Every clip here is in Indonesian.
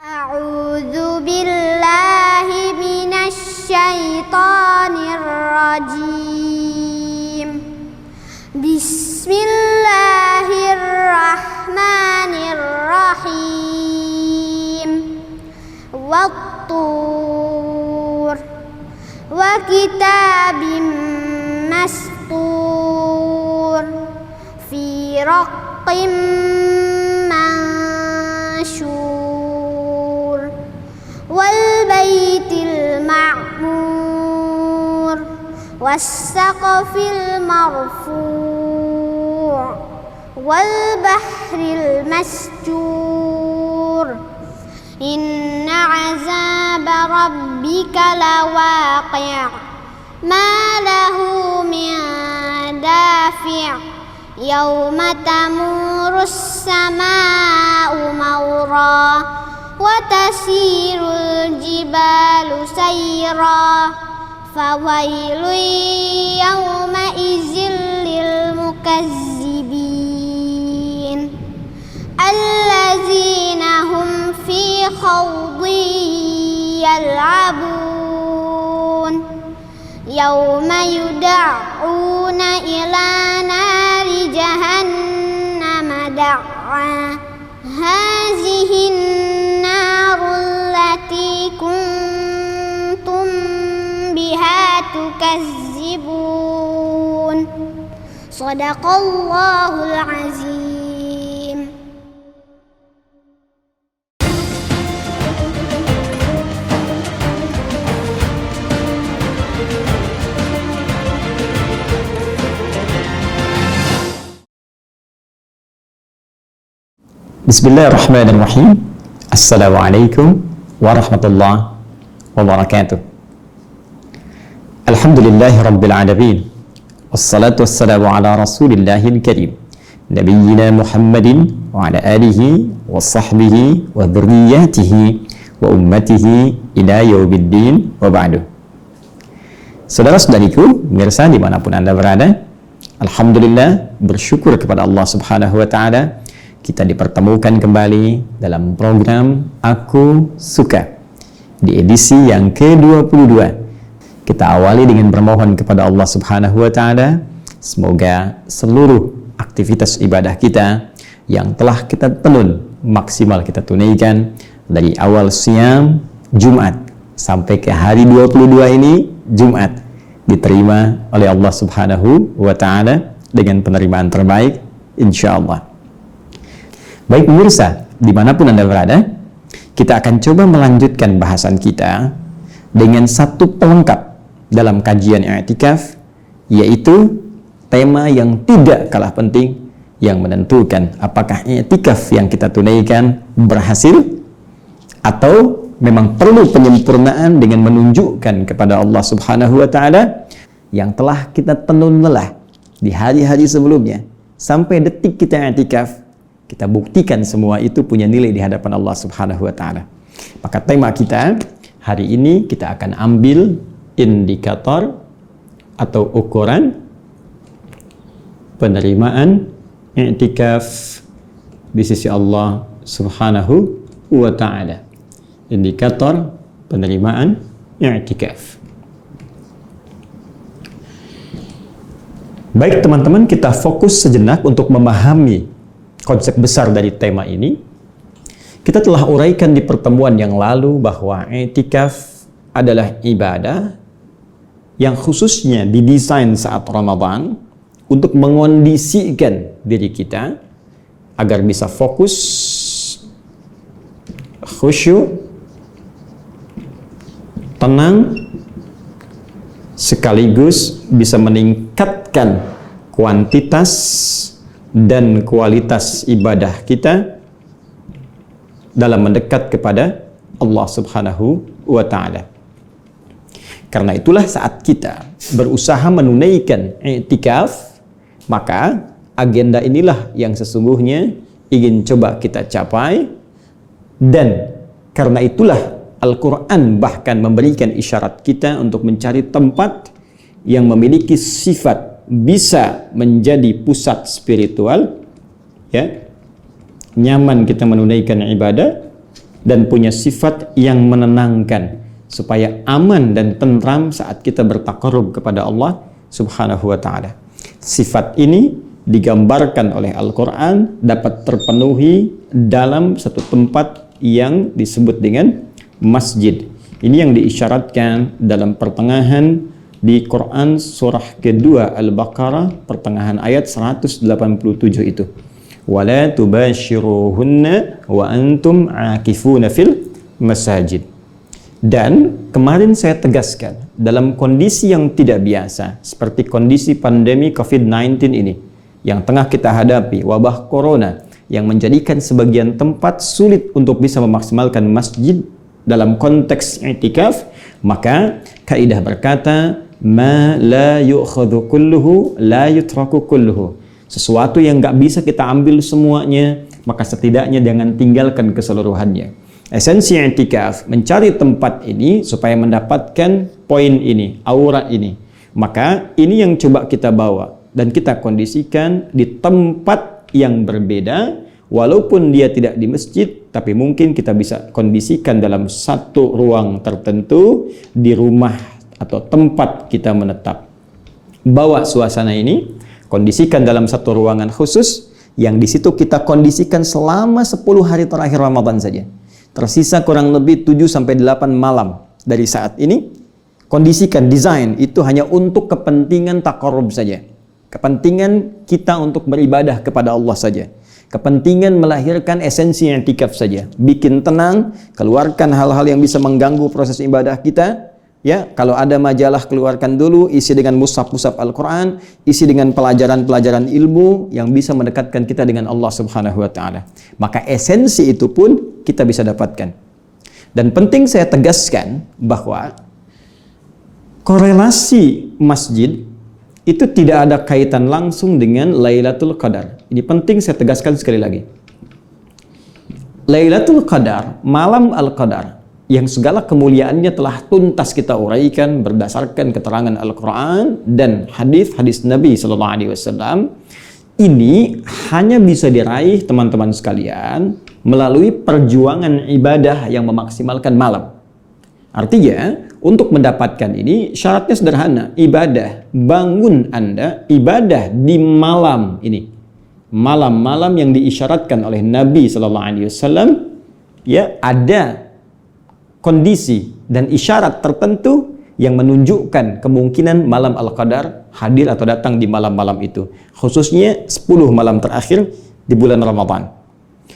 A'udzu billahi minasy syaithanir rajim. Bismillahirrahmanirrahim. Wat-tur wa kitabim mastur fi raqqim mansyur wal baitil ma'mur was saqfil marfu' wal bahril masjur. Inna azaba rabbika lawaqi' ma lahu min dafi'. Yawma tamurus samaa'u mawra wa tasirul jibalu sayra. Fawailun yawma idzil lil mukazzibin allazina hum fi khawdin yal'abun. Yawma yud'auna ila nari jahannama da'wa. Hazihin narul lati kuntum biha tukazzibun. Shadaqallahul azim. Bismillahirrahmanirrahim. Assalamualaikum warahmatullahi wabarakatuh. Alhamdulillahi rabbil alamin. Wassalatu wassalamu ala rasulillahil karim Nabiyyina Muhammadin wa ala alihi wa sahbihi wa dhurriyyatihi wa ummatihi ila yaumiddin wa ba'du. Saudara-saudariku, pemirsa dimanapun Anda berada, alhamdulillah, bersyukur kepada Allah subhanahu wa ta'ala, kita dipertemukan kembali dalam program Aku Suka di edisi yang ke-22. Kita awali dengan bermohon kepada Allah subhanahu wa ta'ala, semoga seluruh aktivitas ibadah kita yang telah kita tenun maksimal kita tunaikan dari awal siam Jumat sampai ke hari 22 ini Jumat, diterima oleh Allah subhanahu wa ta'ala dengan penerimaan terbaik insyaallah. Baik pemirsa, dimanapun Anda berada, kita akan coba melanjutkan bahasan kita dengan satu pelengkap dalam kajian i'tikaf, yaitu tema yang tidak kalah penting yang menentukan apakah i'tikaf yang kita tunaikan berhasil atau memang perlu penyempurnaan dengan menunjukkan kepada Allah subhanahu wa ta'ala yang telah kita tenun lelah di hari-hari sebelumnya sampai detik kita i'tikaf. Kita buktikan semua itu punya nilai di hadapan Allah subhanahu wa ta'ala. Maka tema kita hari ini, kita akan ambil indikator atau ukuran penerimaan i'tikaf di sisi Allah subhanahu wa ta'ala. Indikator penerimaan i'tikaf. Baik teman-teman, kita fokus sejenak untuk memahami konsep besar dari tema ini. Kita telah uraikan di pertemuan yang lalu bahwa i'tikaf adalah ibadah yang khususnya didesain saat Ramadan untuk mengondisikan diri kita agar bisa fokus, khusyuk, tenang, sekaligus bisa meningkatkan kuantitas dan kualitas ibadah kita dalam mendekat kepada Allah subhanahu wa ta'ala. Karena itulah saat kita berusaha menunaikan i'tikaf, maka agenda inilah yang sesungguhnya ingin coba kita capai. Dan karena itulah Al-Quran bahkan memberikan isyarat kita untuk mencari tempat yang memiliki sifat bisa menjadi pusat spiritual, ya, nyaman kita menunaikan ibadah, dan punya sifat yang menenangkan supaya aman dan tentram saat kita bertaqarrub kepada Allah Subhanahu wa taala. Sifat ini digambarkan oleh Al-Qur'an dapat terpenuhi dalam satu tempat yang disebut dengan masjid. Ini yang diisyaratkan dalam pertengahan di Quran surah kedua Al-Baqarah pertengahan ayat 187 itu. Wala tubashiruhunna wa antum aakifuna fil masajid. Dan kemarin saya tegaskan, dalam kondisi yang tidak biasa seperti kondisi pandemi COVID-19 ini yang tengah kita hadapi, wabah corona yang menjadikan sebagian tempat sulit untuk bisa memaksimalkan masjid dalam konteks i'tikaf, maka kaidah berkata ma la yu'khadhu kulluhu la yutraku kulluhu. Sesuatu yang nggak bisa kita ambil semuanya, maka setidaknya jangan tinggalkan keseluruhannya. Esensi i'tikaf mencari tempat ini supaya mendapatkan poin ini, aura ini. Maka ini yang coba kita bawa dan kita kondisikan di tempat yang berbeda, walaupun dia tidak di masjid, tapi mungkin kita bisa kondisikan dalam satu ruang tertentu di rumah atau tempat kita menetap. Bawa suasana ini, kondisikan dalam satu ruangan khusus yang di situ kita kondisikan selama 10 hari terakhir Ramadan saja. Tersisa kurang lebih 7-8 malam dari saat ini. Kondisikan, desain itu hanya untuk kepentingan taqarrub saja. Kepentingan kita untuk beribadah kepada Allah saja. Kepentingan melahirkan esensi i'tikaf saja. Bikin tenang, keluarkan hal-hal yang bisa mengganggu proses ibadah kita. Ya, kalau ada majalah keluarkan dulu, isi dengan mushaf-mushaf Al-Quran, isi dengan pelajaran-pelajaran ilmu yang bisa mendekatkan kita dengan Allah Subhanahu wa taala. Maka esensi itu pun kita bisa dapatkan. Dan penting saya tegaskan bahwa korelasi masjid itu tidak ada kaitan langsung dengan Lailatul Qadar. Ini penting saya tegaskan sekali lagi. Lailatul Qadar, malam Al-Qadar, yang segala kemuliaannya telah tuntas kita uraikan berdasarkan keterangan Al-Quran dan hadis-hadis Nabi Sallallahu Alaihi Wasallam, ini hanya bisa diraih teman-teman sekalian melalui perjuangan ibadah yang memaksimalkan malam. Artinya, untuk mendapatkan ini syaratnya sederhana, ibadah. Bangun Anda ibadah di malam ini. Malam-malam yang diisyaratkan oleh Nabi Sallallahu Alaihi Wasallam, ya, ada kondisi dan isyarat tertentu yang menunjukkan kemungkinan malam Al-Qadar hadir atau datang di malam-malam itu. Khususnya 10 malam terakhir di bulan Ramadan.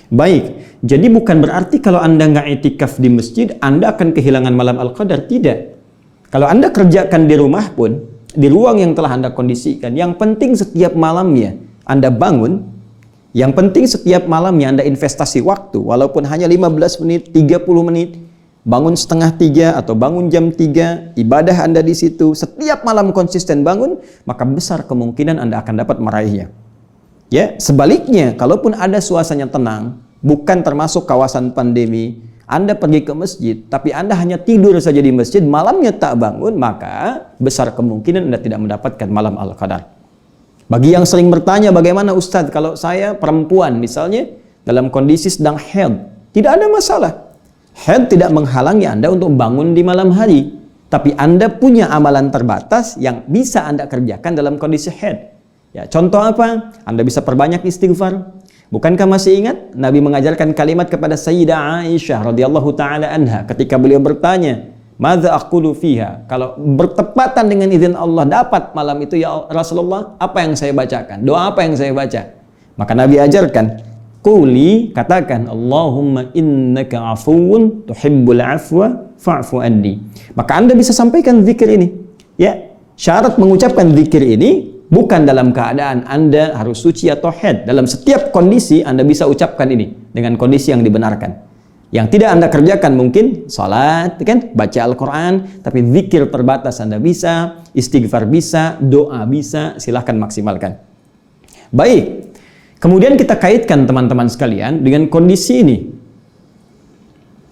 Baik, jadi bukan berarti kalau Anda nggak i'tikaf di masjid, Anda akan kehilangan malam Al-Qadar. Tidak. Kalau Anda kerjakan di rumah pun, di ruang yang telah Anda kondisikan, yang penting setiap malamnya Anda bangun, yang penting setiap malamnya Anda investasi waktu, walaupun hanya 15 menit, 30 menit, bangun setengah 3 atau bangun jam 3, ibadah Anda di situ, setiap malam konsisten bangun, maka besar kemungkinan Anda akan dapat meraihnya. Ya, sebaliknya, kalaupun ada suasana tenang, bukan termasuk kawasan pandemi, Anda pergi ke masjid, tapi Anda hanya tidur saja di masjid, malamnya tak bangun, maka besar kemungkinan Anda tidak mendapatkan malam Al-Qadar. Bagi yang sering bertanya, bagaimana Ustadz kalau saya perempuan misalnya dalam kondisi sedang haid? Tidak ada masalah. Haid tidak menghalangi Anda untuk bangun di malam hari. Tapi Anda punya amalan terbatas yang bisa Anda kerjakan dalam kondisi haid. Ya, contoh apa? Anda bisa perbanyak istighfar. Bukankah masih ingat Nabi mengajarkan kalimat kepada Sayyidah Aisyah radhiyallahu taala anha ketika beliau bertanya, "Madza aqulu fiha?" Kalau bertepatan dengan izin Allah dapat malam itu ya Rasulullah, apa yang saya bacakan? Doa apa yang saya baca? Maka Nabi ajarkan, quli, katakan, Allahumma innaka afuwun tuhibbul afwa fa'fu anni. Maka Anda bisa sampaikan zikir ini. Ya, syarat mengucapkan zikir ini bukan dalam keadaan Anda harus suci atau haid. Dalam setiap kondisi Anda bisa ucapkan ini dengan kondisi yang dibenarkan. Yang tidak Anda kerjakan mungkin salat, kan, baca Al-Quran, tapi zikir terbatas Anda bisa, istighfar bisa, doa bisa, silahkan maksimalkan. Baik. Kemudian kita kaitkan teman-teman sekalian dengan kondisi ini.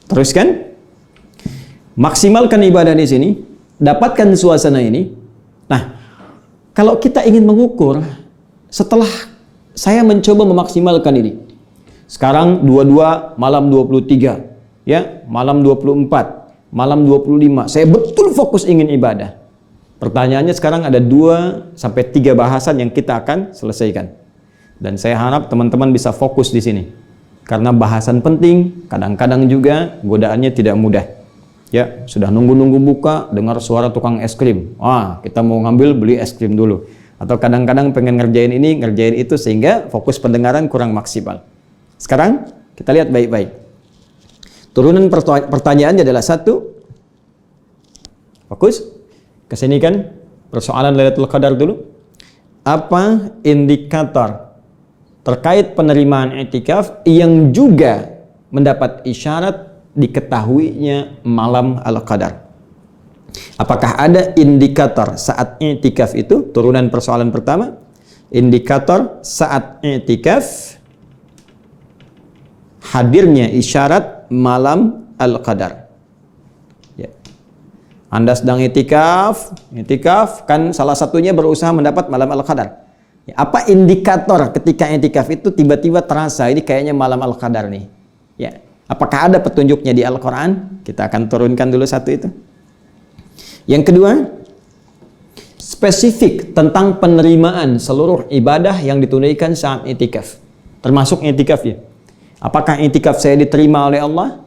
Teruskan. Maksimalkan ibadah di sini. Dapatkan suasana ini. Nah, kalau kita ingin mengukur, setelah saya mencoba memaksimalkan ini. Sekarang 22 malam 23. ya, malam 24, malam 25, saya betul fokus ingin ibadah. Pertanyaannya sekarang ada 2 sampai 3 bahasan yang kita akan selesaikan. Dan saya harap teman-teman bisa fokus di sini. Karena bahasan penting, kadang-kadang juga godaannya tidak mudah. Ya, sudah nunggu-nunggu buka, dengar suara tukang es krim. Kita mau ngambil beli es krim dulu. Atau kadang-kadang pengen ngerjain ini, ngerjain itu, sehingga fokus pendengaran kurang maksimal. Sekarang kita lihat baik-baik. Turunan pertanyaannya adalah 1. Fokus. Kesini kan persoalan Lailatul Qadar dulu. Apa indikator terkait penerimaan i'tikaf yang juga mendapat isyarat diketahuinya malam Al-Qadar? Apakah ada indikator saat i'tikaf itu? Turunan persoalan pertama. Indikator saat i'tikaf hadirnya isyarat malam Al-Qadar. Anda sedang i'tikaf kan salah satunya berusaha mendapat malam Al-Qadar. Apa indikator ketika i'tikaf itu tiba-tiba terasa ini kayaknya malam Al-Qadar nih? Ya, apakah ada petunjuknya di Al-Qur'an? Kita akan turunkan dulu satu itu. Yang kedua, spesifik tentang penerimaan seluruh ibadah yang ditunaikan saat i'tikaf, termasuk i'tikaf ya. Apakah i'tikaf saya diterima oleh Allah?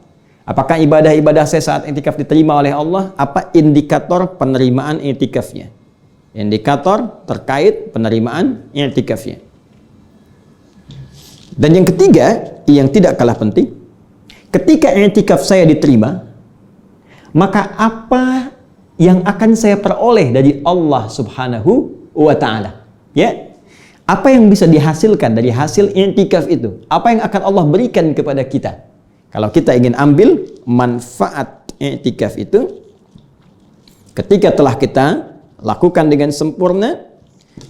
Apakah ibadah-ibadah saya saat i'tikaf diterima oleh Allah? Apa indikator penerimaan i'tikafnya? Indikator terkait penerimaan i'tikafnya. Dan yang ketiga, yang tidak kalah penting, ketika i'tikaf saya diterima, maka apa yang akan saya peroleh dari Allah Subhanahu wa Ta'ala? Ya, apa yang bisa dihasilkan dari hasil i'tikaf itu? Apa yang akan Allah berikan kepada kita? Kalau kita ingin ambil manfaat i'tikaf itu, ketika telah kita lakukan dengan sempurna,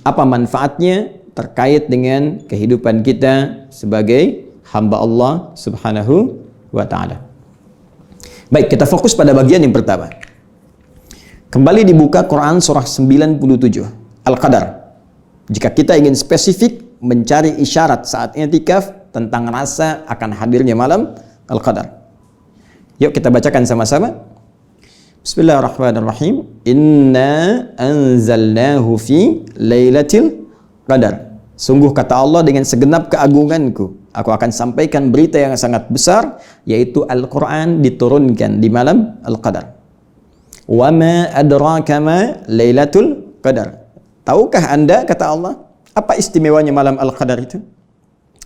apa manfaatnya terkait dengan kehidupan kita sebagai hamba Allah Subhanahu wa Ta'ala? Baik, kita fokus pada bagian yang pertama. Kembali dibuka Quran surah 97 Al-Qadar. Jika kita ingin spesifik mencari isyarat saat i'tikaf tentang rasa akan hadirnya malam Al-Qadar. Yuk kita bacakan sama-sama. Bismillahirrahmanirrahim. Inna anzalnahu fi lailatul qadar. Sungguh kata Allah, dengan segenap keagunganku, aku akan sampaikan berita yang sangat besar, yaitu Al-Quran diturunkan di malam Al-Qadar. Wa ma adraka ma lailatul qadar. Tahukah Anda, kata Allah, apa istimewanya malam Al-Qadar itu?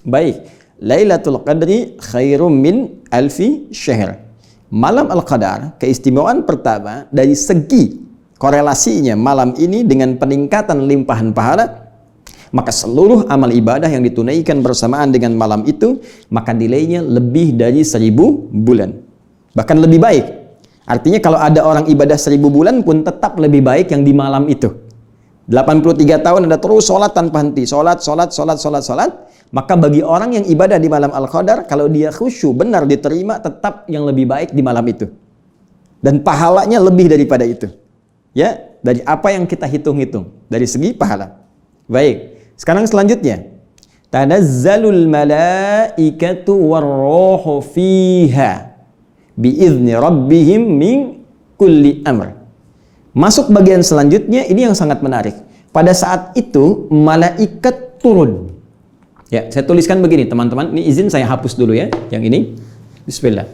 Baik. Lailatul Qadri khairum min alfi syahr. Malam Al-Qadar, keistimewaan pertama dari segi korelasinya malam ini dengan peningkatan limpahan pahala, maka seluruh amal ibadah yang ditunaikan bersamaan dengan malam itu, maka nilainya lebih dari 1000 bulan. Bahkan lebih baik. Artinya kalau ada orang ibadah 1000 bulan pun tetap lebih baik yang di malam itu. 83 tahun Anda terus sholat tanpa henti, sholat. Maka bagi orang yang ibadah di malam Al-Qadar, kalau dia khusyuk benar diterima, tetap yang lebih baik di malam itu. Dan pahalanya lebih daripada itu. Ya, dari apa yang kita hitung-hitung dari segi pahala. Baik, sekarang selanjutnya. Tanazzalul malaikatu warruhu fiha biizni rabbihim min kulli amr. Masuk bagian selanjutnya, ini yang sangat menarik. Pada saat itu malaikat turun. Ya, saya tuliskan begini teman-teman. Ini izin saya hapus dulu ya, yang ini. Bismillah.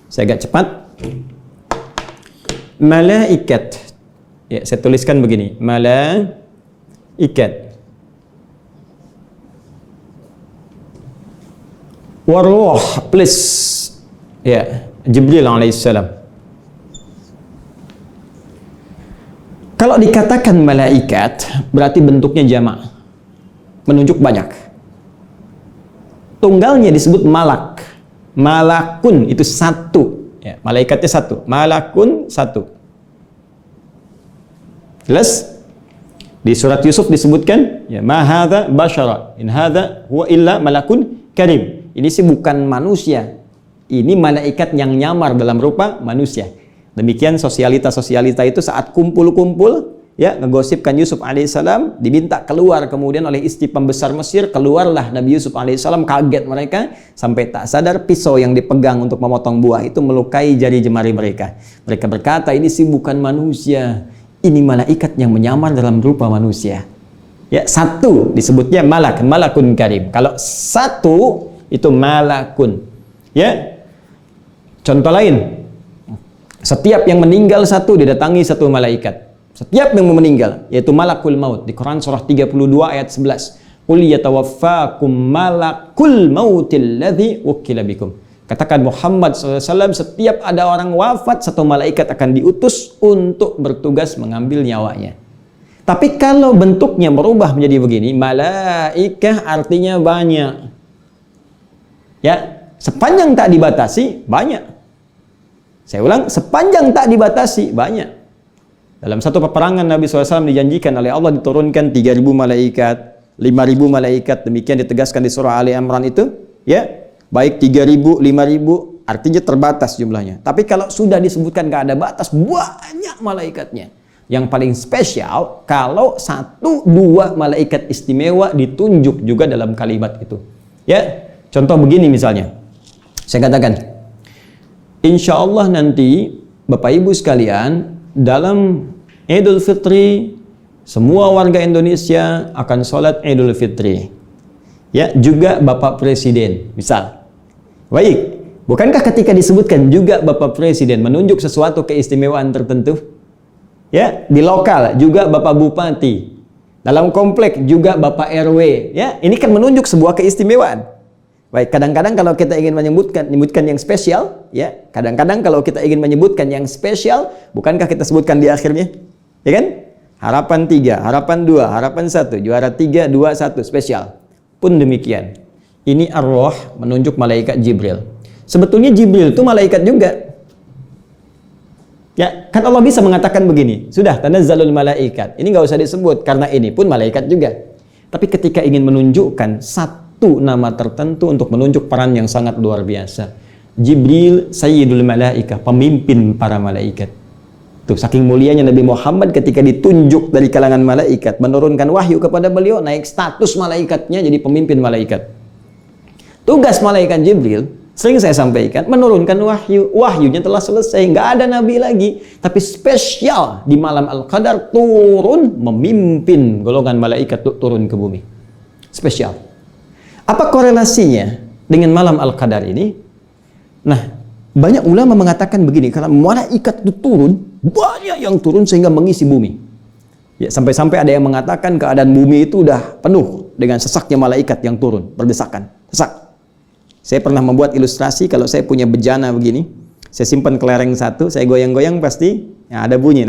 Saya agak cepat. Malaikat. Ya, saya tuliskan begini. Malaikat. Waruh, please. Ya, Jibril alaihissalam. Kalau dikatakan malaikat, berarti bentuknya jamak. Menunjuk banyak. Tunggalnya disebut malak. Malakun itu satu. Ya, malaikatnya satu. Malakun satu. Jelas? Di surat Yusuf disebutkan, ya, ma hadza basyara, in hadza huwa illa malakun karim. Ini sih bukan manusia. Ini malaikat yang nyamar dalam rupa manusia. Demikian sosialita itu saat kumpul-kumpul, ya, ngegosipkan Yusuf alaihissalam, diminta keluar kemudian oleh istri pembesar Mesir. Keluarlah Nabi Yusuf alaihissalam, kaget mereka sampai tak sadar pisau yang dipegang untuk memotong buah itu melukai jari jemari mereka. Mereka berkata, ini sih bukan manusia, ini malaikat yang menyamar dalam rupa manusia. Ya, satu disebutnya malakun karim. Kalau satu itu malakun. Ya, contoh lain, setiap yang meninggal satu didatangi satu malaikat. Setiap yang meninggal, yaitu malakul maut. Di Quran surah 32 ayat 11. Qul yatawaffakum malakul mautil ladzi wukila bikum. Katakan Muhammad SAW, setiap ada orang wafat, satu malaikat akan diutus untuk bertugas mengambil nyawanya. Tapi kalau bentuknya berubah menjadi begini, malaikah artinya banyak. Ya, sepanjang tak dibatasi, banyak. Saya ulang, sepanjang tak dibatasi, banyak. Dalam satu peperangan Nabi SAW dijanjikan oleh Allah diturunkan 3.000 malaikat, 5.000 malaikat, demikian ditegaskan di surah Ali Imran itu, ya, baik 3.000, 5.000, artinya terbatas jumlahnya. Tapi kalau sudah disebutkan gak ada batas, banyak malaikatnya. Yang paling spesial, kalau 1-2 malaikat istimewa ditunjuk juga dalam kalimat itu. Ya, contoh begini misalnya, saya katakan, insya Allah nanti Bapak Ibu sekalian dalam Idul Fitri semua warga Indonesia akan sholat Idul Fitri. Ya, juga Bapak Presiden, misal. Baik, bukankah ketika disebutkan juga Bapak Presiden menunjuk sesuatu keistimewaan tertentu? Ya, di lokal juga Bapak Bupati, dalam komplek juga Bapak RW. Ya, ini kan menunjuk sebuah keistimewaan. Baik, kadang-kadang kalau kita ingin menyebutkan yang spesial, ya, kadang-kadang kalau kita ingin menyebutkan yang spesial, bukankah kita sebutkan di akhirnya? Ya kan? Harapan 3, harapan 2, harapan 1, juara 3, 2, 1, spesial. Pun demikian. Ini ar-Ruh menunjuk malaikat Jibril. Sebetulnya Jibril itu malaikat juga. Ya, kan Allah bisa mengatakan begini, sudah tanazzalul malaikat. Ini nggak usah disebut karena ini pun malaikat juga. Tapi ketika ingin menunjukkan satu nama tertentu untuk menunjuk peran yang sangat luar biasa. Jibril sayyidul malaikah, pemimpin para malaikat. Tuh, saking mulianya Nabi Muhammad ketika ditunjuk dari kalangan malaikat, menurunkan wahyu kepada beliau, naik status malaikatnya jadi pemimpin malaikat. Tugas malaikat Jibril, sering saya sampaikan, menurunkan wahyu. Wahyunya telah selesai, nggak ada nabi lagi. Tapi spesial di malam Al-Qadar turun memimpin golongan malaikat turun ke bumi. Spesial. Apa korelasinya dengan malam Al-Qadar ini? Nah, banyak ulama mengatakan begini, karena malaikat itu turun, banyak yang turun sehingga mengisi bumi. Ya, sampai-sampai ada yang mengatakan keadaan bumi itu udah penuh dengan sesaknya malaikat yang turun, berdesakan, sesak. Saya pernah membuat ilustrasi, kalau saya punya bejana begini, saya simpan kelereng satu, saya goyang-goyang pasti ya, ada bunyi,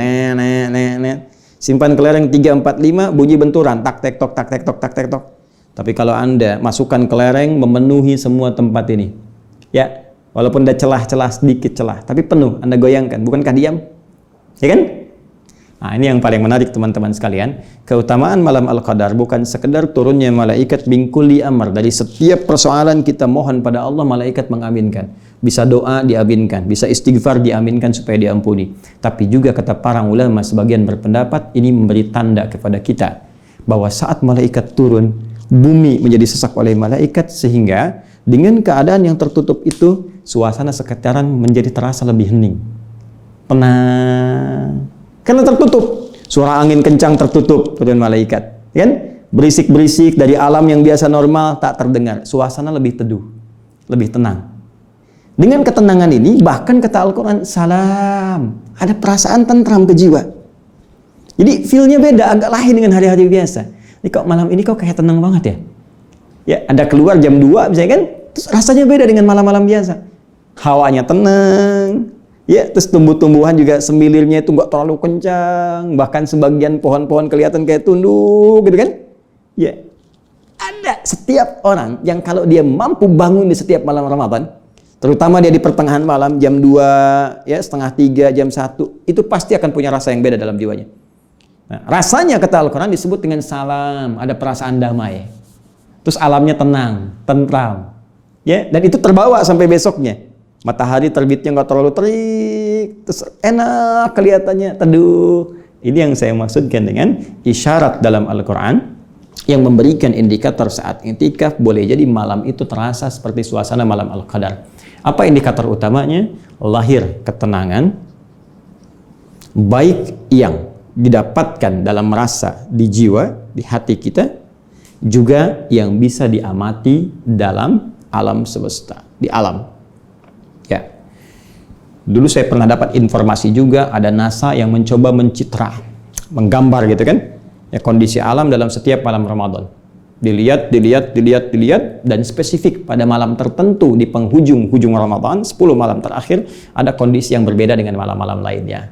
simpan kelereng 3, 4, 5, bunyi benturan, tak tek tok, tak tek tok, tak tek tok. Tapi kalau Anda masukkan kelereng memenuhi semua tempat ini, ya, walaupun ada celah-celah sedikit celah, tapi penuh, Anda goyangkan, bukankah diam? Ya kan? Nah, ini yang paling menarik teman-teman sekalian. Keutamaan malam Al-Qadar bukan sekedar turunnya malaikat min kulli amr. Dari setiap persoalan kita mohon pada Allah, malaikat mengaminkan. Bisa doa diaminkan, bisa istighfar diaminkan supaya diampuni. Tapi juga kata para ulama sebagian berpendapat ini memberi tanda kepada kita bahwa saat malaikat turun, bumi menjadi sesak oleh malaikat, sehingga dengan keadaan yang tertutup itu suasana sekitaran menjadi terasa lebih hening, tenang. Karena tertutup, suara angin kencang tertutup dengan malaikat, kan? Berisik-berisik dari alam yang biasa normal tak terdengar. Suasana lebih teduh, lebih tenang. Dengan ketenangan ini, bahkan kata Al-Quran, salam, ada perasaan tentram ke jiwa. Jadi feel-nya beda, agak lain dengan hari-hari biasa. Ini kok malam ini kok kayak tenang banget ya? Ya, Anda keluar jam 2 misalnya kan, terus rasanya beda dengan malam-malam biasa. Hawanya tenang. Ya, terus tumbuh-tumbuhan juga semilirnya itu nggak terlalu kencang, bahkan sebagian pohon-pohon kelihatan kayak tunduk, gitu kan? Ya, ada setiap orang yang kalau dia mampu bangun di setiap malam Ramadan, terutama dia di pertengahan malam, jam 2, ya, setengah 3, jam 1, itu pasti akan punya rasa yang beda dalam jiwanya. Nah, rasanya kata Al-Quran disebut dengan salam, ada perasaan damai. Terus alamnya tenang, tentram. Ya, dan itu terbawa sampai besoknya. Matahari terbitnya nggak terlalu terik, terus enak kelihatannya, teduh. Ini yang saya maksudkan dengan isyarat dalam Al-Quran yang memberikan indikator saat i'tikaf boleh jadi malam itu terasa seperti suasana malam Al-Qadar. Apa indikator utamanya? Lahir ketenangan, baik yang didapatkan dalam rasa di jiwa, di hati kita, juga yang bisa diamati dalam alam semesta, di alam. Ya. Dulu saya pernah dapat informasi juga ada NASA yang mencoba mencitra, menggambar gitu kan, ya kondisi alam dalam setiap malam Ramadan. Dilihat dan spesifik pada malam tertentu di penghujung Ramadan, 10 malam terakhir ada kondisi yang berbeda dengan malam-malam lainnya.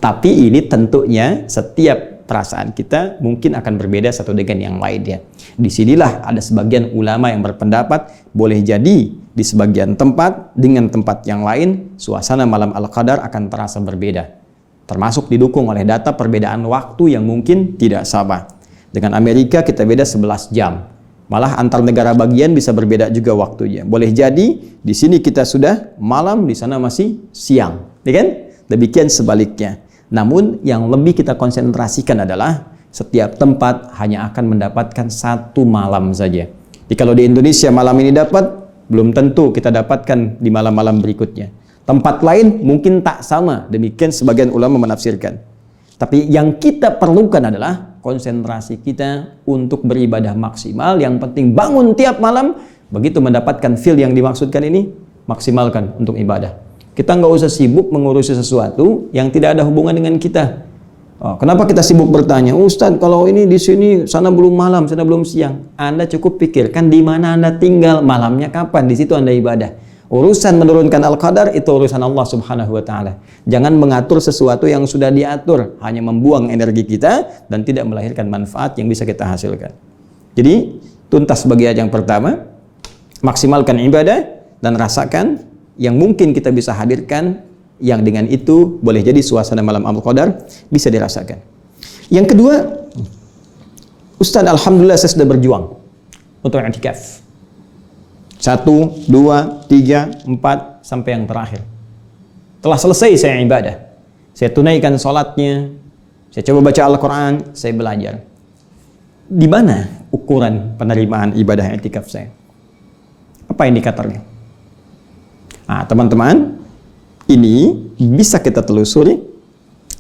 Tapi ini tentunya setiap perasaan kita mungkin akan berbeda satu dengan yang lainnya. Disinilah ada sebagian ulama yang berpendapat boleh jadi di sebagian tempat dengan tempat yang lain suasana malam Al-Qadar akan terasa berbeda. Termasuk didukung oleh data perbedaan waktu yang mungkin tidak sama. Dengan Amerika kita beda 11 jam. Malah antar negara bagian bisa berbeda juga waktunya. Boleh jadi di sini kita sudah malam, di sana masih siang, ya kan? Demikian sebaliknya. Namun yang lebih kita konsentrasikan adalah setiap tempat hanya akan mendapatkan satu malam saja. Jadi kalau di Indonesia malam ini dapat, belum tentu kita dapatkan di malam-malam berikutnya. Tempat lain mungkin tak sama, demikian sebagian ulama menafsirkan. Tapi yang kita perlukan adalah konsentrasi kita untuk beribadah maksimal. Yang penting bangun tiap malam, begitu mendapatkan feel yang dimaksudkan ini, maksimalkan untuk ibadah. Kita nggak usah sibuk mengurusi sesuatu yang tidak ada hubungan dengan kita. Kenapa kita sibuk bertanya, Ustadz kalau ini di sini, sana belum malam, sana belum siang. Anda cukup pikirkan di mana Anda tinggal, malamnya kapan, di situ Anda ibadah. Urusan menurunkan Al-Qadar itu urusan Allah Subhanahu wa Ta'ala. Jangan mengatur sesuatu yang sudah diatur, hanya membuang energi kita dan tidak melahirkan manfaat yang bisa kita hasilkan. Jadi, tuntas bagian yang pertama, maksimalkan ibadah dan rasakan yang mungkin kita bisa hadirkan, yang dengan itu boleh jadi suasana malam Al-Qadar bisa dirasakan. Yang kedua, Ustaz, alhamdulillah saya sudah berjuang untuk i'tikaf. 1, 2, 3, 4 sampai yang terakhir. Telah selesai saya ibadah. Saya tunaikan sholatnya, saya coba baca Al-Quran, saya belajar. Di mana ukuran penerimaan ibadah i'tikaf saya? Apa indikatornya? Nah, teman-teman, ini bisa kita telusuri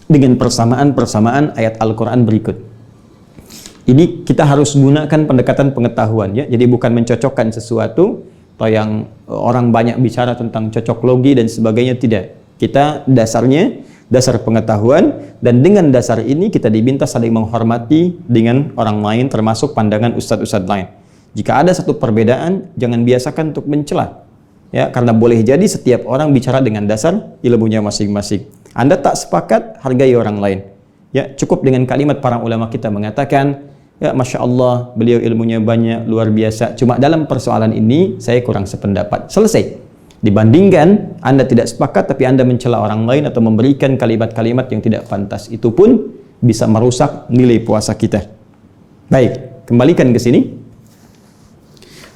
dengan persamaan-persamaan ayat Al-Quran berikut. Ini kita harus gunakan pendekatan pengetahuan, ya. Jadi bukan mencocokkan sesuatu atau yang orang banyak bicara tentang cocok logi dan sebagainya, tidak. Kita dasarnya dasar pengetahuan, dan dengan dasar ini kita diminta saling menghormati dengan orang lain, termasuk pandangan ustadz-ustadz lain. Jika ada satu perbedaan, jangan biasakan untuk mencela. Ya, karena boleh jadi setiap orang bicara dengan dasar ilmunya masing-masing. Anda tak sepakat, hargai orang lain. Ya, cukup dengan kalimat para ulama kita mengatakan, ya Masya Allah, beliau ilmunya banyak, luar biasa. Cuma dalam persoalan ini, saya kurang sependapat. Selesai. Dibandingkan, Anda tidak sepakat, tapi Anda mencela orang lain atau memberikan kalimat-kalimat yang tidak pantas. Itu pun bisa merusak nilai puasa kita. Baik, kembalikan ke sini.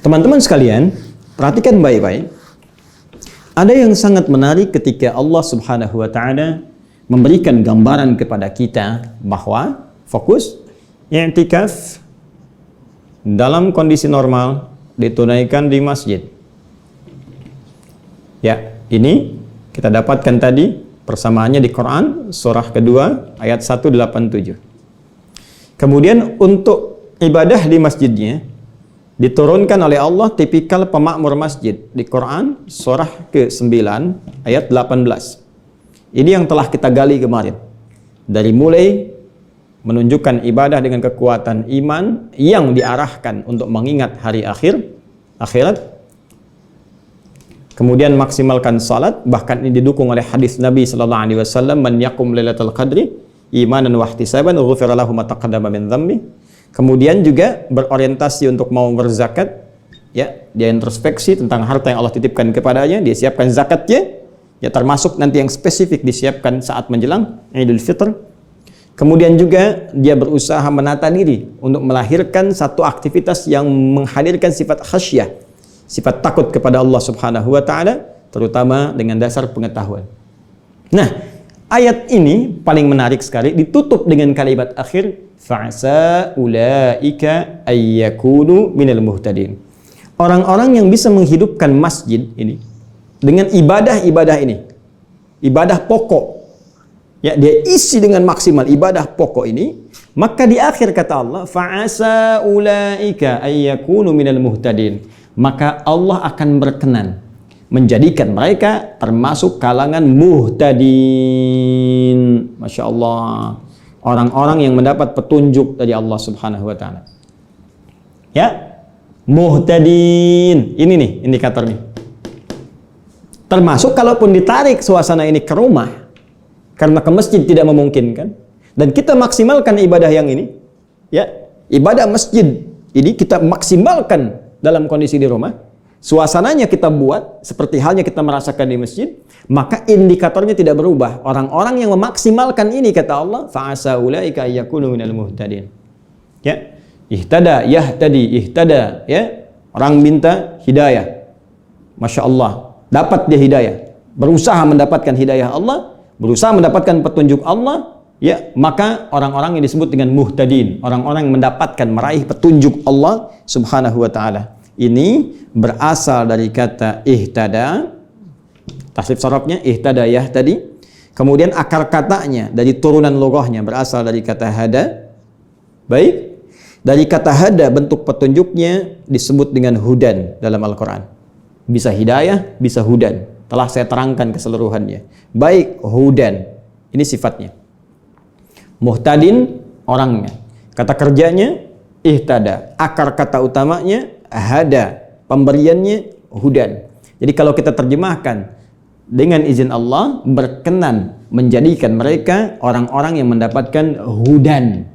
Teman-teman sekalian, perhatikan baik-baik. Ada yang sangat menarik ketika Allah Subhanahu wa Ta'ala memberikan gambaran kepada kita bahwa fokus i'tikaf dalam kondisi normal ditunaikan di masjid. Ya, ini kita dapatkan tadi persamaannya di Quran surah kedua ayat 187. Kemudian untuk ibadah di masjidnya diturunkan oleh Allah tipikal pemakmur masjid di Quran surah ke-9 ayat 18. Ini yang telah kita gali kemarin. Dari mulai menunjukkan ibadah dengan kekuatan iman yang diarahkan untuk mengingat hari akhirat. Kemudian maksimalkan salat, bahkan ini didukung oleh hadis Nabi sallallahu alaihi wasallam, man yaqum lailatul qadri imanan wa ihtisaban ghufira lahu ma taqaddama min dhanbi. Kemudian juga berorientasi untuk mau berzakat, ya, dia introspeksi tentang harta yang Allah titipkan kepadanya, dia siapkan zakatnya, ya, termasuk nanti yang spesifik disiapkan saat menjelang Idul Fitr. Kemudian juga dia berusaha menata diri untuk melahirkan satu aktivitas yang menghadirkan sifat khasyah, sifat takut kepada Allah Subhanahu wa Ta'ala, terutama dengan dasar pengetahuan. Nah, Ayat ini paling menarik sekali, ditutup dengan kalimat akhir fa'asa ulaika ayyakunu minal muhtadin. Orang-orang yang bisa menghidupkan masjid ini dengan ibadah-ibadah ini, ibadah pokok, ya, dia isi dengan maksimal ibadah pokok ini, maka di akhir kata Allah fa'asa ulaika ayyakunu minal muhtadin, maka Allah akan berkenan menjadikan mereka termasuk kalangan muhtadin. Masya Allah, orang-orang yang mendapat petunjuk dari Allah Subhanahu wa Ta'ala. Ya, muhtadin, ini nih indikatornya. Termasuk kalaupun ditarik suasana ini ke rumah, karena ke masjid tidak memungkinkan, dan kita maksimalkan ibadah yang ini, ya, ibadah masjid ini kita maksimalkan dalam kondisi di rumah, suasananya kita buat seperti halnya kita merasakan di masjid, maka indikatornya tidak berubah. Orang-orang yang memaksimalkan ini, kata Allah, fa'asa ulaika ayyakunu minal muhtadin. Ya, ihtada, yahtadi, ihtada, ya, orang minta hidayah, Masya Allah, dapat dia hidayah, berusaha mendapatkan hidayah Allah, berusaha mendapatkan petunjuk Allah, ya, maka orang-orang yang disebut dengan muhtadin, orang-orang yang mendapatkan, meraih petunjuk Allah Subhanahu wa Ta'ala. Ini berasal dari kata ihtada, tasrif sarafnya ihtada yahtadi. Kemudian akar katanya dari turunan logohnya berasal dari kata hada. Baik, dari kata hada bentuk petunjuknya disebut dengan hudan dalam Al-Quran. Bisa hidayah, bisa hudan. Telah saya terangkan keseluruhannya. Baik, hudan, ini sifatnya. Muhtadin orangnya. Kata kerjanya ihtada. Akar kata utamanya hada, pemberiannya hudan. Jadi kalau kita terjemahkan dengan izin Allah, berkenan menjadikan mereka orang-orang yang mendapatkan hudan,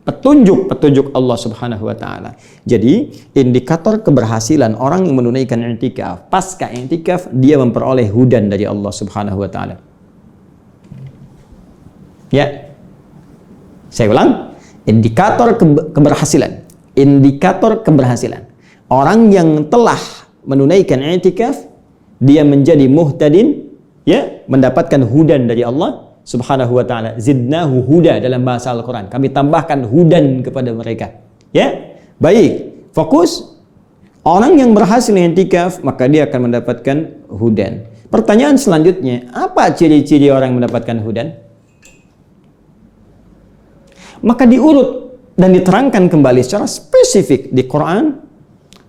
petunjuk Allah Subhanahu wa Ta'ala. Jadi indikator keberhasilan orang yang menunaikan i'tikaf, pasca i'tikaf dia memperoleh hudan dari Allah Subhanahu wa Ta'ala. Ya, saya ulang, indikator keberhasilan, indikator keberhasilan orang yang telah menunaikan i'tikaf, dia menjadi muhtadin, ya, mendapatkan hudan dari Allah Subhanahu wa Ta'ala. Zidnahu huda dalam bahasa Al-Quran, kami tambahkan hudan kepada mereka. Ya, baik, fokus. Orang yang berhasil i'tikaf, maka dia akan mendapatkan hudan. Pertanyaan selanjutnya, apa ciri-ciri orang yang mendapatkan hudan? Maka diurut dan diterangkan kembali secara spesifik di Quran.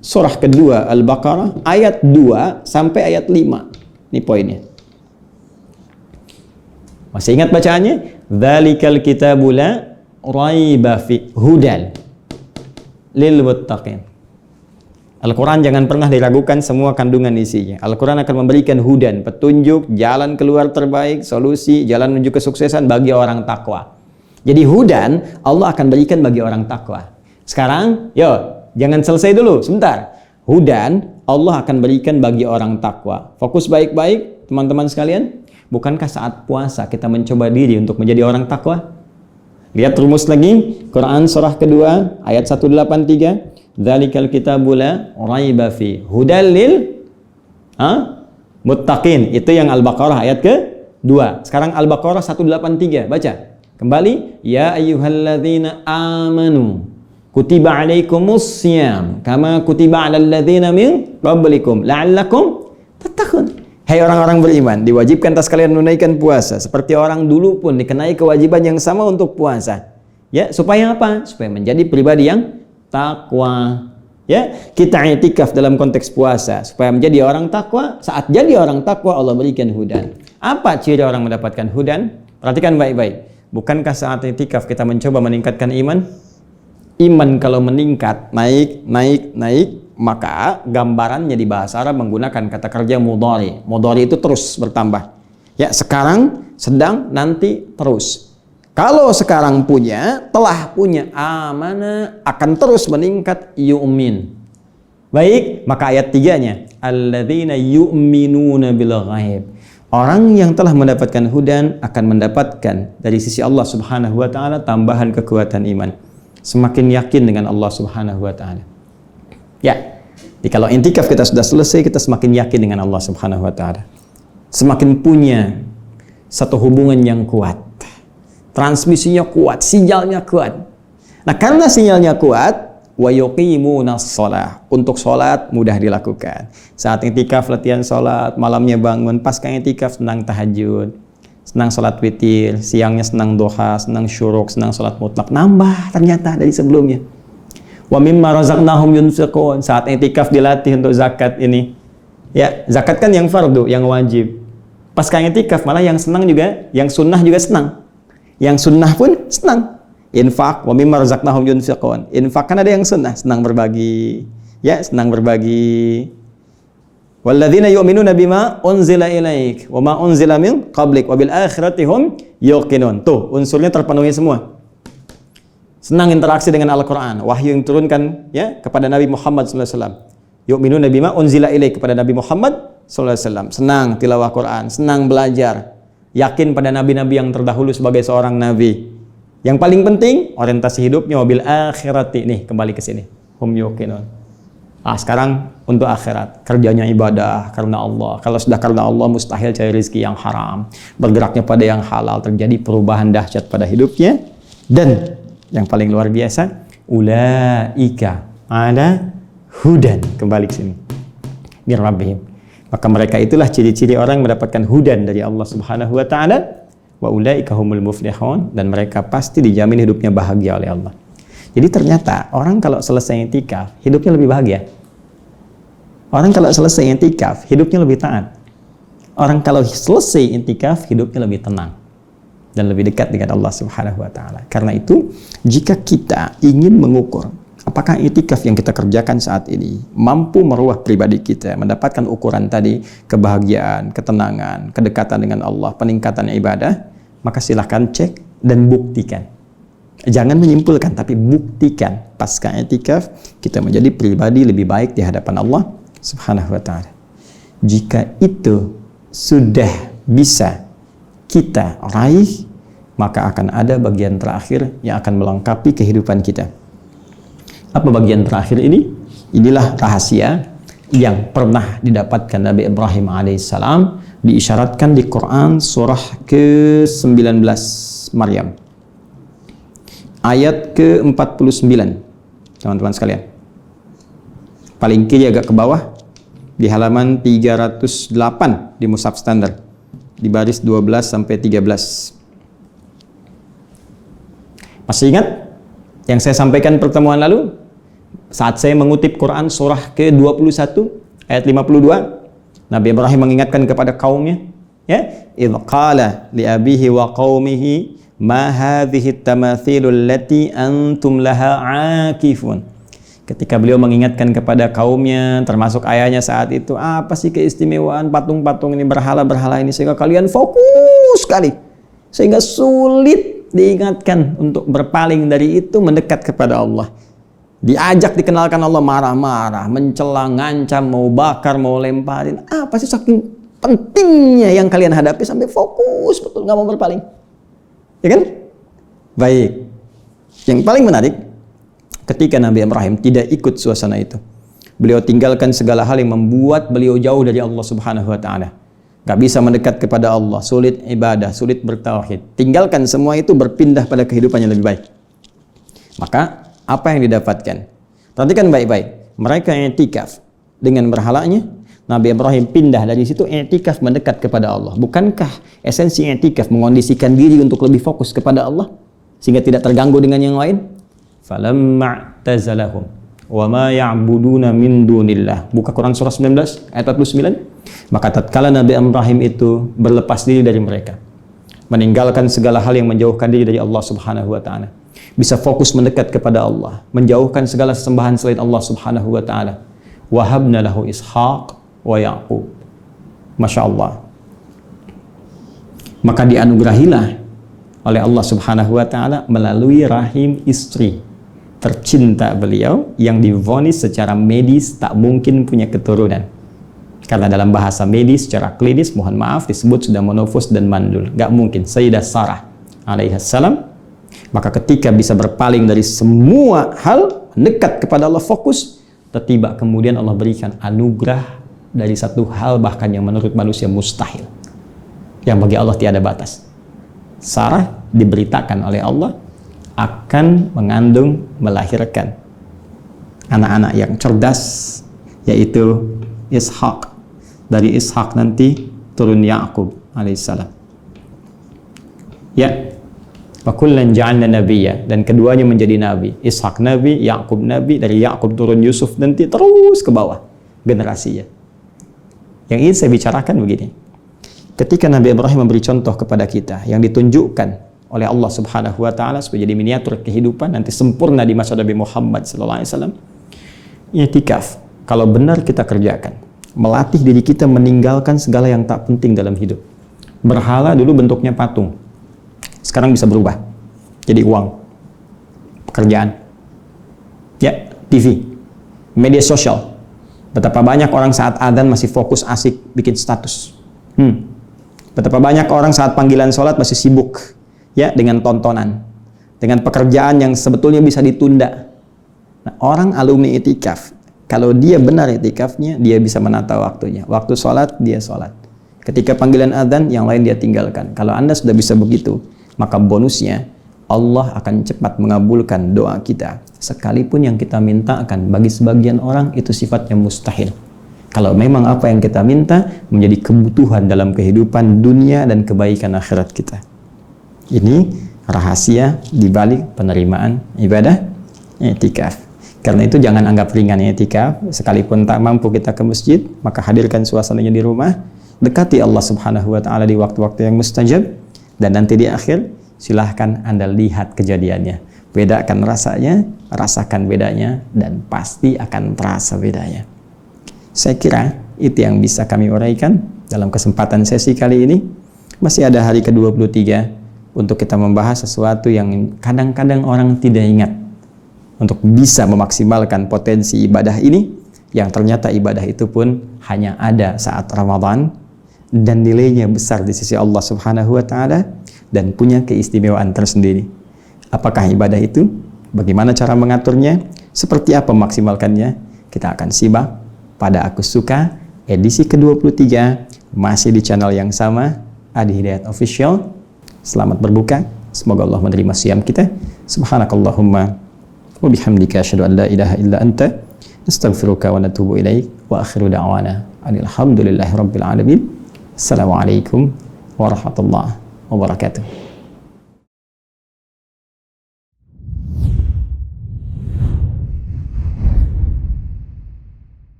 Surah kedua Al-Baqarah ayat 2 sampai ayat 5. Ini poinnya. Masih ingat bacaannya? Dzalikal kitabu la raiba fi hudan lil muttaqin. Al-Quran jangan pernah diragukan semua kandungan isinya. Al-Quran akan memberikan hudan, petunjuk, jalan keluar terbaik, solusi, jalan menuju kesuksesan bagi orang takwa. Jadi hudan Allah akan berikan bagi orang takwa. Sekarang, jangan selesai dulu, sebentar. Hudan Allah akan berikan bagi orang takwa. Fokus baik-baik, teman-teman sekalian. Bukankah saat puasa kita mencoba diri untuk menjadi orang takwa? Lihat rumus lagi, Quran surah kedua ayat 183. Dzalikal kitabu la raiba fi hudal lil muttaqin. Itu yang Al-Baqarah ayat ke-2. Sekarang Al-Baqarah 183, baca. Kembali, ya ayyuhalladzina amanu kutiba alaikumus syiyam kama kutiba alal ladzina min qablikum la'allakum tattaqun. Hai orang-orang beriman, diwajibkan atas kalian menunaikan puasa seperti orang dulu pun dikenai kewajiban yang sama untuk puasa. Ya, supaya apa? Supaya menjadi pribadi yang takwa. Ya, kita i'tikaf dalam konteks puasa supaya menjadi orang takwa. Saat jadi orang takwa Allah berikan hudan. Apa ciri orang mendapatkan hudan? Perhatikan baik-baik. Bukankah saat i'tikaf kita mencoba meningkatkan iman? Iman kalau meningkat, naik, maka gambarannya di bahasa Arab menggunakan kata kerja mudhari. Mudhari itu terus bertambah. Ya, sekarang, sedang, nanti, terus. Kalau sekarang punya, telah punya, amana, akan terus meningkat, yu'min. Baik, maka ayat 3-nya, alladzina yu'minuna bil ghaib. Orang yang telah mendapatkan hudan akan mendapatkan dari sisi Allah Subhanahu wa Ta'ala tambahan kekuatan iman. Semakin yakin dengan Allah Subhanahu wa Ta'ala. Ya, jadi kalau i'tikaf kita sudah selesai, kita semakin yakin dengan Allah Subhanahu wa Ta'ala. Semakin punya satu hubungan yang kuat. Transmisinya kuat, sinyalnya kuat. Nah, karena sinyalnya kuat, wa yuqimunas shalah. Untuk sholat mudah dilakukan. Saat i'tikaf latihan sholat, malamnya bangun, pasca i'tikaf senang tahajud, senang sholat witir, siangnya senang duha, senang syuruk, senang sholat mutlak. Nambah ternyata dari sebelumnya. Wa mimma razaqnahum yunfiqun. Saat i'tikaf dilatih untuk zakat ini. Ya, zakat kan yang fardu, yang wajib. Pasca i'tikaf malah yang senang juga, yang sunnah juga senang. Yang sunnah pun senang. Infak, wa mimma razaqnahum yunfiqun. Infak kan ada yang sunnah, senang berbagi. Ya, senang berbagi. Walladzina yu'minuna bima unzila ilaik wa ma unzila min qablik wa bil akhirati hum yuqinun. Tuh, unsurnya terpenuhi semua. Senang interaksi dengan Al-Quran, wahyu yang turunkan ya kepada Nabi Muhammad SAW. Yu'minuna bima unzila ilaik, kepada Nabi Muhammad SAW. Senang tilawah Quran, senang belajar, yakin pada nabi-nabi yang terdahulu sebagai seorang nabi. Yang paling penting orientasi hidupnya wabil akhirati. Nih, kembali ke sini. Hum yuqinun. Sekarang untuk akhirat, kerjanya ibadah karena Allah. Kalau sudah karena Allah, mustahil cari rezeki yang haram. Bergeraknya pada yang halal, terjadi perubahan dahsyat pada hidupnya. Dan yang paling luar biasa, ulaika ala hudan. Kembali ke sini. Mir rabbihim. Maka mereka itulah ciri-ciri orang mendapatkan hudan dari Allah Subhanahu wa taala. Wa ulaika humul muflihun, dan mereka pasti dijamin hidupnya bahagia oleh Allah. Jadi ternyata orang kalau selesai i'tikaf, hidupnya lebih bahagia. Orang kalau selesai i'tikaf, hidupnya lebih taat. Orang kalau selesai i'tikaf, hidupnya lebih tenang dan lebih dekat dengan Allah Subhanahu wa taala. Karena itu, jika kita ingin mengukur apakah i'tikaf yang kita kerjakan saat ini mampu merubah pribadi kita, mendapatkan ukuran tadi, kebahagiaan, ketenangan, kedekatan dengan Allah, peningkatan ibadah, maka silahkan cek dan buktikan. Jangan menyimpulkan, tapi buktikan. Pasca i'tikaf, kita menjadi pribadi lebih baik di hadapan Allah Subhanahu wa taala. Jika itu sudah bisa kita raih, maka akan ada bagian terakhir yang akan melengkapi kehidupan kita. Apa bagian terakhir ini? Inilah rahasia yang pernah didapatkan Nabi Ibrahim alaihissalam, diisyaratkan di Quran surah ke-19 Maryam. Ayat ke-49. Teman-teman sekalian. Paling kiri agak ke bawah, di halaman 308 di mushaf standar, di baris 12 sampai 13. Masih ingat yang saya sampaikan pertemuan lalu saat saya mengutip Quran surah ke-21 ayat 52? Nabi Ibrahim mengingatkan kepada kaumnya, ya, idz qala li abihi wa qaumihi ma hadhihi tamathilul lati antum laha aakifun. Ketika beliau mengingatkan kepada kaumnya, termasuk ayahnya saat itu, apa sih keistimewaan patung-patung ini, berhala-berhala ini, sehingga kalian fokus sekali, sehingga sulit diingatkan untuk berpaling dari itu, mendekat kepada Allah. Diajak dikenalkan Allah, marah-marah, mencela, ngancam, mau bakar, mau lemparin. Apa sih saking pentingnya yang kalian hadapi sampai fokus betul nggak mau berpaling, ya kan? Baik. Yang paling menarik, ketika Nabi Ibrahim tidak ikut suasana itu, beliau tinggalkan segala hal yang membuat beliau jauh dari Allah Subhanahu wa taala. Gak bisa mendekat kepada Allah, sulit ibadah, sulit bertauhid. Tinggalkan semua itu, berpindah pada kehidupan yang lebih baik. Maka apa yang didapatkan? Perhatikan baik-baik. Mereka i'tikaf dengan berhalanya, Nabi Ibrahim pindah dari situ, i'tikaf mendekat kepada Allah. Bukankah esensi i'tikaf mengondisikan diri untuk lebih fokus kepada Allah sehingga tidak terganggu dengan yang lain? Falamma i'tazalahum wa ma ya'buduna min dunillah. Buka Quran surah 19 ayat 49. Maka tatkala Nabi Ibrahim itu berlepas diri dari mereka, meninggalkan segala hal yang menjauhkan diri dari Allah Subhanahu wa taala, bisa fokus mendekat kepada Allah, menjauhkan segala sesembahan selain Allah Subhanahu wa taala. Wahabna lahu Ishaq wa Yaqub. Masya Allah. Maka dianugerahilah oleh Allah Subhanahu wa taala melalui rahim istri tercinta beliau yang divonis secara medis tak mungkin punya keturunan. Karena dalam bahasa medis secara klinis, mohon maaf, disebut sudah monofus dan mandul. Gak mungkin. Sayyidah Sarah alaihissalam, maka ketika bisa berpaling dari semua hal, mendekat kepada Allah, fokus, tiba kemudian Allah berikan anugerah dari satu hal bahkan yang menurut manusia mustahil. yang bagi Allah tiada batas. Sarah diberitakan oleh Allah akan mengandung, melahirkan anak-anak yang cerdas, yaitu Ishak. Dari Ishak nanti turun Ya'qub alaihissalam. Ya, wa kullan ja'alna nabiyya, dan keduanya menjadi nabi. Ishak nabi, Ya'qub nabi, dari Ya'qub turun Yusuf, nanti terus ke bawah generasinya. Yang ingin saya bicarakan begini. Ketika Nabi Ibrahim memberi contoh kepada kita yang ditunjukkan oleh Allah Subhanahu wa taala supaya jadi miniatur kehidupan nanti sempurna di masa Nabi Muhammad sallallahu alaihi wasallam. I'tikaf kalau benar kita kerjakan, melatih diri kita meninggalkan segala yang tak penting dalam hidup. Berhala dulu bentuknya patung. Sekarang bisa berubah jadi uang, pekerjaan, ya, TV, media sosial. Betapa banyak orang saat adzan masih fokus asik bikin status. Betapa banyak orang saat panggilan sholat masih sibuk, ya, dengan tontonan, dengan pekerjaan yang sebetulnya bisa ditunda. Nah, orang alumni i'tikaf, kalau dia benar i'tikafnya, dia bisa menata waktunya. Waktu sholat, dia sholat. Ketika panggilan adzan, yang lain dia tinggalkan. Kalau Anda sudah bisa begitu, maka bonusnya Allah akan cepat mengabulkan doa kita. Sekalipun yang kita minta akan bagi sebagian orang itu sifatnya mustahil. Kalau memang apa yang kita minta menjadi kebutuhan dalam kehidupan dunia dan kebaikan akhirat kita. Ini rahasia di balik penerimaan ibadah i'tikaf. Karena itu jangan anggap ringan i'tikaf. Sekalipun tak mampu kita ke masjid, maka hadirkan suasananya di rumah. Dekati Allah Subhanahu wa taala di waktu-waktu yang mustajab, dan nanti di akhir silahkan Anda lihat kejadiannya. Bedakan rasanya, rasakan bedanya, dan pasti akan terasa bedanya. Saya kira itu yang bisa kami uraikan dalam kesempatan sesi kali ini. Masih ada hari ke-23 untuk kita membahas sesuatu yang kadang-kadang orang tidak ingat, untuk bisa memaksimalkan potensi ibadah ini, yang ternyata ibadah itu pun hanya ada saat Ramadan dan nilainya besar di sisi Allah Subhanahu wa taala dan punya keistimewaan tersendiri. Apakah ibadah itu? Bagaimana cara mengaturnya? Seperti apa memaksimalkannya? Kita akan simak pada Aku Suka edisi ke-23, masih di channel yang sama, Adi Hidayat Official. Selamat berbuka, semoga Allah menerima siam kita. Subhanakallahumma wa bihamdika asyhadu an la ilaha illa anta astaghfiruka wa natubu ilaik wa akhiru da'wana alhamdulillahi rabbil alamin. Assalamualaikum warahmatullahi wabarakatuh.